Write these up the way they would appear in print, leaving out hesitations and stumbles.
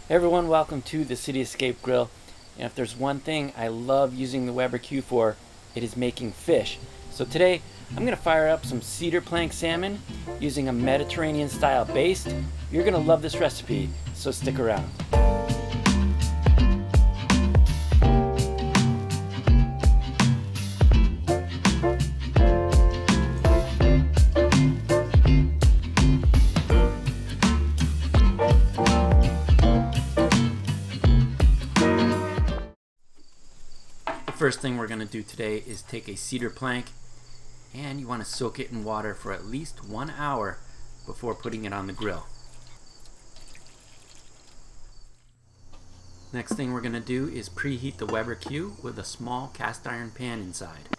Hey everyone, welcome to the City Escape Grill. And if there's one thing I love using the Weber Q for, it is making fish. So today I'm going to fire up some cedar plank salmon using a Mediterranean style baste. You're going to love this recipe, so stick around. First thing we're going to do today is take a cedar plank, and you want to soak it in water for at least 1 hour before putting it on the grill. Next thing we're going to do is preheat the Weber Q with a small cast iron pan inside.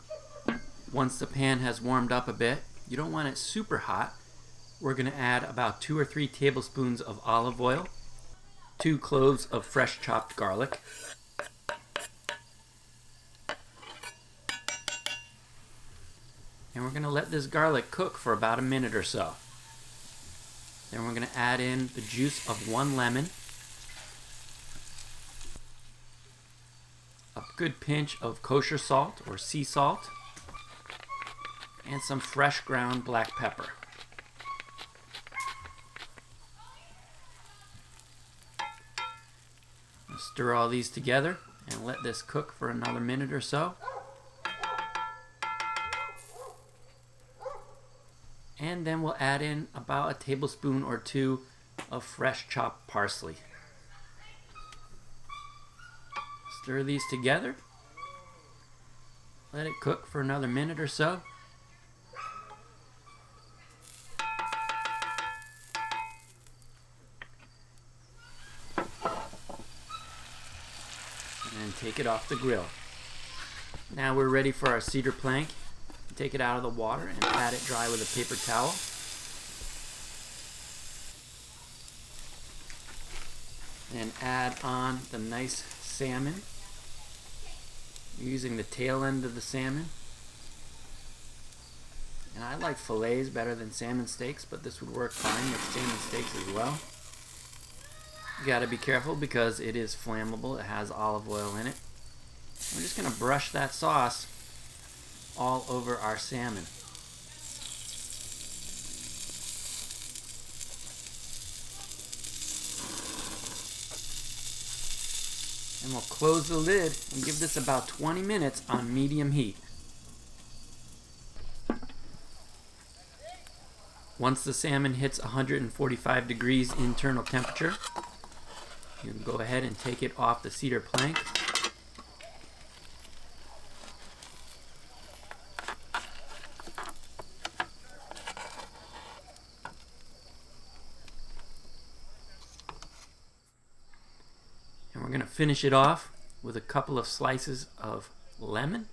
Once the pan has warmed up a bit, you don't want it super hot. We're going to add about 2 or 3 tablespoons of olive oil, 2 cloves of fresh chopped garlic, and we're going to let this garlic cook for about a minute or so. Then we're going to add in the juice of 1 lemon, a good pinch of kosher salt or sea salt, and some fresh ground black pepper. Stir all these together and let this cook for another minute or so. And then we'll add in about a tablespoon or 2 of fresh chopped parsley. Stir these together. Let it cook for another minute or so. And then take it off the grill. Now we're ready for our cedar plank. Take it out of the water and pat it dry with a paper towel. And add on the nice salmon, using the tail end of the salmon. And I like fillets better than salmon steaks, but this would work fine with salmon steaks as well. You gotta be careful because it is flammable. It has olive oil in it. We're just gonna brush that sauce all over our salmon. And we'll close the lid and give this about 20 minutes on medium heat. Once the salmon hits 145 degrees internal temperature, you can go ahead and take it off the cedar plank. And we're going to finish it off with a couple of slices of lemon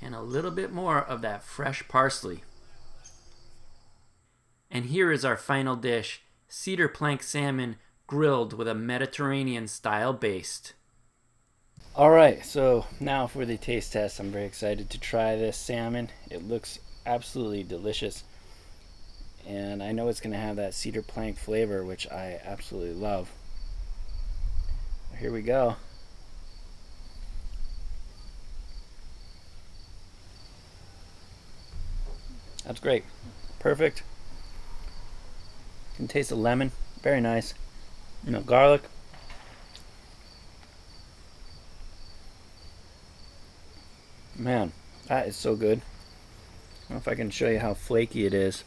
and a little bit more of that fresh parsley. And here is our final dish, cedar plank salmon grilled with a Mediterranean style baste. Alright, so now for the taste test. I'm very excited to try this salmon. It looks absolutely delicious. And I know it's going to have that cedar plank flavor, which I absolutely love. Here we go. That's great. Perfect. You can taste the lemon. Very nice. Garlic. Man, that is so good. I don't know if I can show you how flaky it is.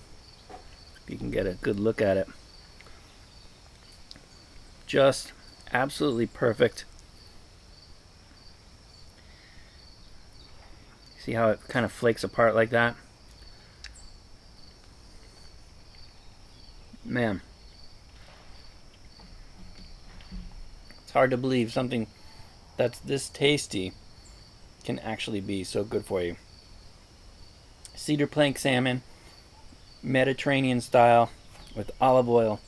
If you can get a good look at it. Just absolutely perfect. See how it kind of flakes apart like that? Man, it's hard to believe something that's this tasty can actually be so good for you. Cedar plank salmon, Mediterranean style, with olive oil,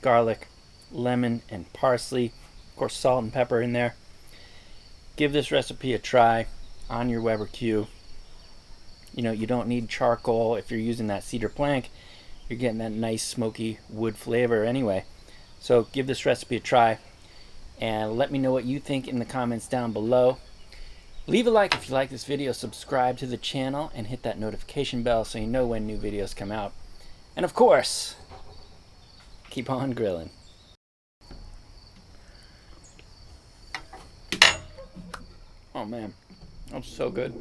garlic, lemon, and parsley. Of course, salt and pepper in there. Give this recipe a try on your Weber Q. You don't need charcoal if you're using that cedar plank. You're getting that nice smoky wood flavor anyway. So give this recipe a try and let me know what you think in the comments down below. Leave a like if you like this video, subscribe to the channel, and hit that notification bell so you know when new videos come out. And of course, keep on grilling. Oh man, that's so good.